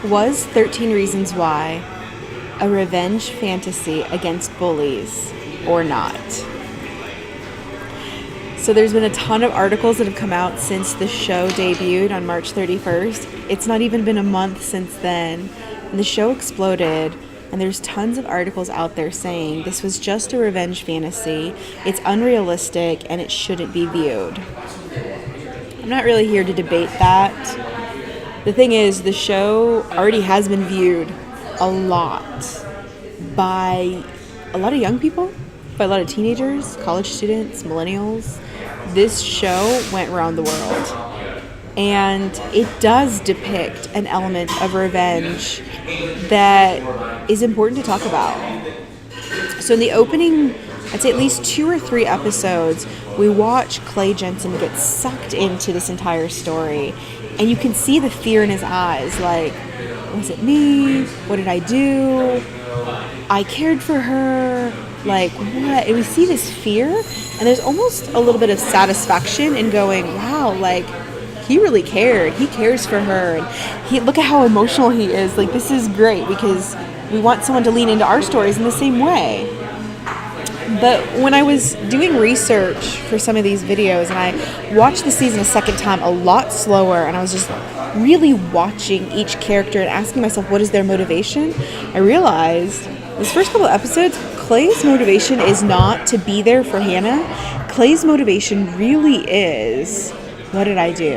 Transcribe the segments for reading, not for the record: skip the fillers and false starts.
Was 13 Reasons Why a revenge fantasy against bullies or not? So there's been a ton of articles that have come out since the show debuted on March 31st. It's not even been a month since then. And the show exploded, and there's tons of articles out there saying this was just a revenge fantasy, it's unrealistic, and it shouldn't be viewed. I'm not really here to debate that. The thing is, the show already has been viewed a lot by a lot of young people, by a lot of teenagers, college students, millennials. This show went around the world, and it does depict an element of revenge that is important to talk about. So in the opening, I'd say at least 2 or 3 episodes, we watch Clay Jensen get sucked into this entire story. And you can see the fear in his eyes, like, was it me? What did I do? I cared for her. Like, what? And we see this fear, and there's almost a little bit of satisfaction in going, wow, like, he really cared. He cares for her. And look at how emotional he is. Like, this is great because we want someone to lean into our stories in the same way. But when I was doing research for some of these videos, and I watched the season a second time a lot slower, and I was just really watching each character and asking myself, what is their motivation? I realized this first couple of episodes, Clay's motivation is not to be there for Hannah. Clay's motivation really is, what did I do?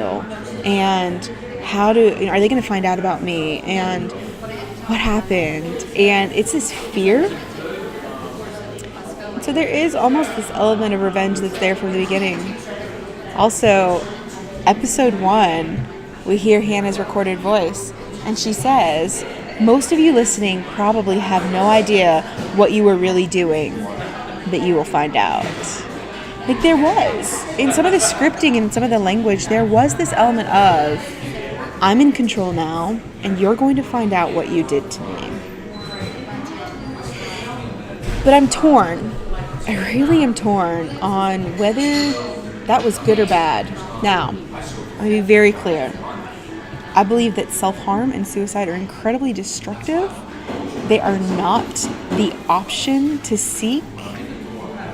And are they going to find out about me? And what happened? And it's this fear. So there is almost this element of revenge that's there from the beginning. Also, episode 1, we hear Hannah's recorded voice, and she says, most of you listening probably have no idea what you were really doing, but you will find out. Like, there was, in some of the scripting and some of the language, there was this element of, I'm in control now, and you're going to find out what you did to me. But I'm torn. I really am torn on whether that was good or bad. Now, let me be very clear. I believe that self-harm and suicide are incredibly destructive. They are not the option to seek,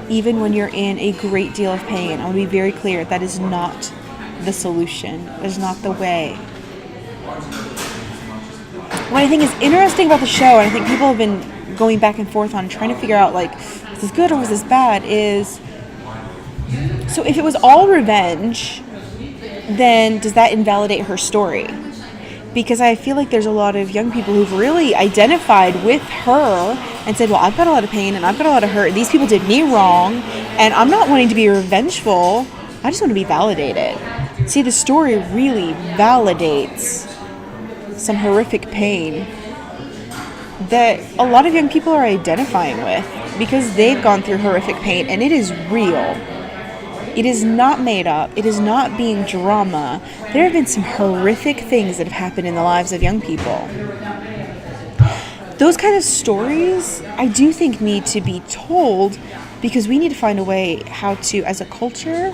even when you're in a great deal of pain. I want to be very clear. That is not the solution. That is not the way. What I think is interesting about the show, and I think people have been going back and forth on trying to figure out, like, was this good or was this bad, is, so if it was all revenge, then does that invalidate her story? Because I feel like there's a lot of young people who've really identified with her and said, well, I've got a lot of pain and I've got a lot of hurt. These people did me wrong, and I'm not wanting to be revengeful. I just want to be validated. See, the story really validates some horrific pain that a lot of young people are identifying with because they've gone through horrific pain, and it is real. It is not made up. It is not being drama. There have been some horrific things that have happened in the lives of young people. Those kind of stories, I do think, need to be told because we need to find a way how to, as a culture,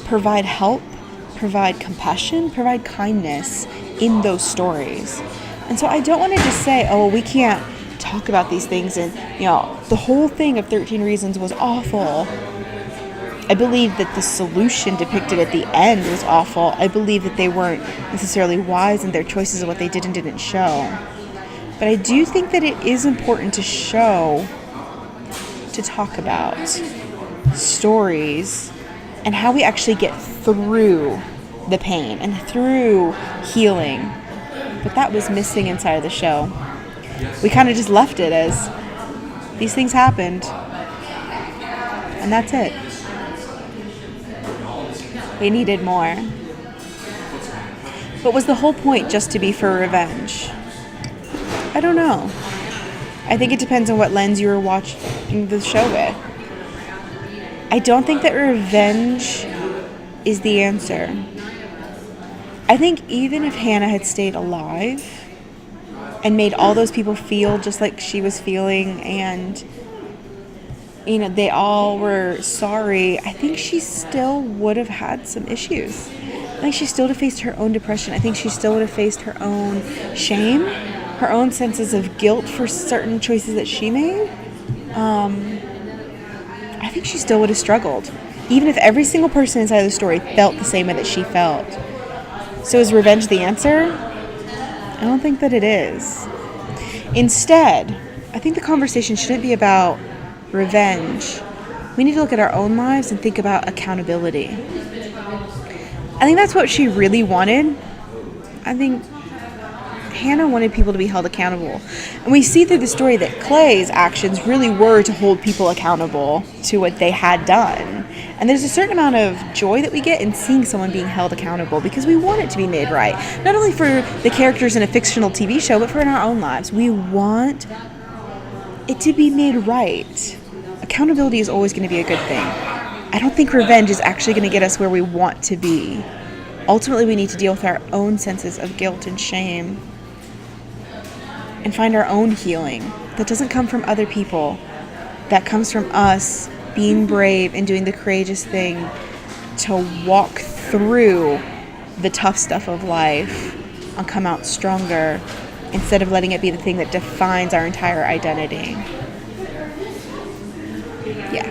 provide help, provide compassion, provide kindness in those stories. And so I don't want to just say, oh, we can't talk about these things, and, you know, the whole thing of 13 Reasons was awful. I believe that the solution depicted at the end was awful. I believe that they weren't necessarily wise in their choices of what they did and didn't show. But I do think that it is important to show, to talk about stories and how we actually get through the pain and through healing. But that was missing inside of the show. We kind of just left it as these things happened, and that's it. We needed more. But was the whole point just to be for revenge? I don't know. I think it depends on what lens you were watching the show with. I don't think that revenge is the answer. I think even if Hannah had stayed alive and made all those people feel just like she was feeling, and, you know, they all were sorry, I think she still would have had some issues. I think she still would have faced her own depression. I think she still would have faced her own shame, her own senses of guilt for certain choices that she made. I think she still would have struggled, even if every single person inside of the story felt the same way that she felt. So is revenge the answer? I don't think that it is. Instead, I think the conversation shouldn't be about revenge. We need to look at our own lives and think about accountability. I think that's what she really wanted. I think Hannah wanted people to be held accountable. And we see through the story that Clay's actions really were to hold people accountable to what they had done. And there's a certain amount of joy that we get in seeing someone being held accountable because we want it to be made right. Not only for the characters in a fictional TV show, but for in our own lives. We want it to be made right. Accountability is always going to be a good thing. I don't think revenge is actually going to get us where we want to be. Ultimately, we need to deal with our own senses of guilt and shame and find our own healing. That doesn't come from other people. That comes from us being brave and doing the courageous thing to walk through the tough stuff of life and come out stronger instead of letting it be the thing that defines our entire identity. Yeah.